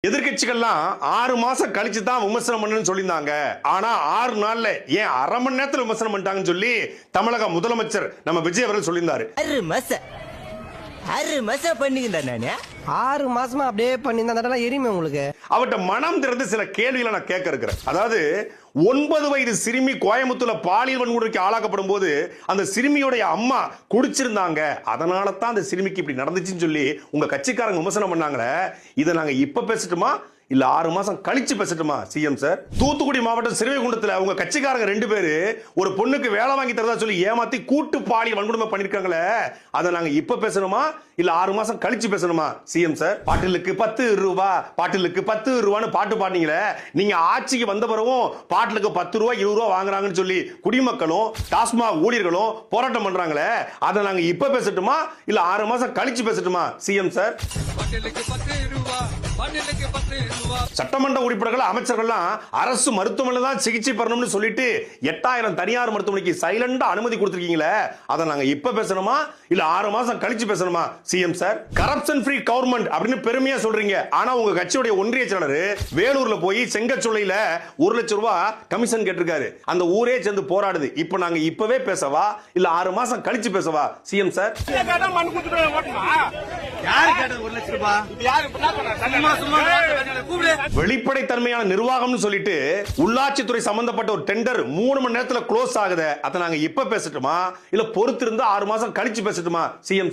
எதிர்கட்சிகள்லாம் 6 மாசம் கழிச்சு தான் விமர்சனம் பண்ணணும்னு சொல்லியிருந்தாங்க. ஆனா 6 நாள்ல ஏன் அரை மணி நேரத்தில் விமர்சனம் பண்ணிட்டாங்கன்னு சொல்லி தமிழக முதலமைச்சர் நம்ம விஜய் அவர்கள் சொல்லியிருந்தாரு. 6 மாசம் பண்ணிக்கிட்டேன் நானு. 6 மாசமா அப்படியே பண்ணியிருந்தா எரியுமே உங்களுக்கு. அவட்ட மனம் திறந்து சில கேள்விகளை நான் கேட்க இருக்கிறேன். அதாவது 9 வயது சிறுமி கோயம்புத்தூர்ல பாலியல் வன்முறைக்கு ஆளாக்கப்படும் போது அந்த சிறுமியோடைய அம்மா குடிச்சிருந்தாங்க, அதனால தான் அந்த சிறுமிக்கு இப்படி நடந்துச்சுன்னு சொல்லி உங்க கட்சிக்காரங்க விமர்சனம் பண்ணாங்களே, இதை நாங்க இப்ப பேசட்டுமா இல்ல 6 மாசம் கழிச்சு பேசட்டுமா சிஎம் சார்? தூத்துக்குடி மாவட்டம் சிறுவைகுண்டத்துல உங்க கட்சிக்காரங்க 2 பேரு ஒரு பொண்ணுக்கு வேலை வாங்கி தரதா சொல்லி ஏமாத்தி கூட்டு பாலியல் வன்கொடுமை பண்ணிருக்காங்களே, அதை நாங்க இப்ப பேசணுமா இல்ல 6 மாசம் கழிச்சு பேசணுமா சிஎம் சார்? பாட்டிலுக்கு 10 ரூபா, பாட்டிலுக்கு 10 ரூபான்னு பாட்டு பாடுனீங்களே, நீங்க ஆட்சிக்கு வந்த பிறகும் பாட்டிலுக்கு 10 ரூபா 20 ரூபா வாங்குறாங்கன்னு சொல்லி குடிமக்களும் டாஸ்மாக் ஊழியர்களும் போராட்டம் பண்றாங்களே, அதை நாங்க இப்ப பேசட்டுமா இல்ல 6 மாசம் கழிச்சு பேசட்டுமா சிஎம் சார்? சட்டமன்ற உறுப்பினர்கள் அமைச்சர்கள்லாம் அரசு மருத்துவமனை தான் சிகிச்சை பெறணும்னு சொல்லிட்டு 8000 தனியார் மருத்துவமனைக்கு சைலண்டா அனுமதி கொடுத்திருக்கீங்களே, அதை நாங்க இப்ப பேசணுமா இல்ல 6 மாசம் கழிச்சு பேசணுமா CM sir? Corruption free government அப்படின்னு பெருமையா சொல்றீங்க. ஆனா உங்க கட்சியுடைய ஒன்றிய செயலாளர் வேலூர்ல போய் செங்கச்சொல்லையில 1 லட்சம் ரூபாய் கமிஷன் கேட்டிருக்காரு. அந்த ஊரே சேர்ந்து போராடுது. இப்ப நாங்க இப்பவே பேசவா இல்ல 6 மாசம் கழிச்சு பேசவா சிஎம் சார்? வெளிப்படைத்தன்மையான நிர்வாகம்னு சொல்லிட்டு உள்ளாட்சித்துறை சம்பந்தப்பட்ட ஒரு டெண்டர் 3 மணி நேரத்துல க்ளோஸ் ஆகுது. அதை நாங்க இப்ப பேசட்டுமா இல்ல பொறுத்திருந்து 6 மாசம் கழிச்சு பேசட்டுமா சிஎம்?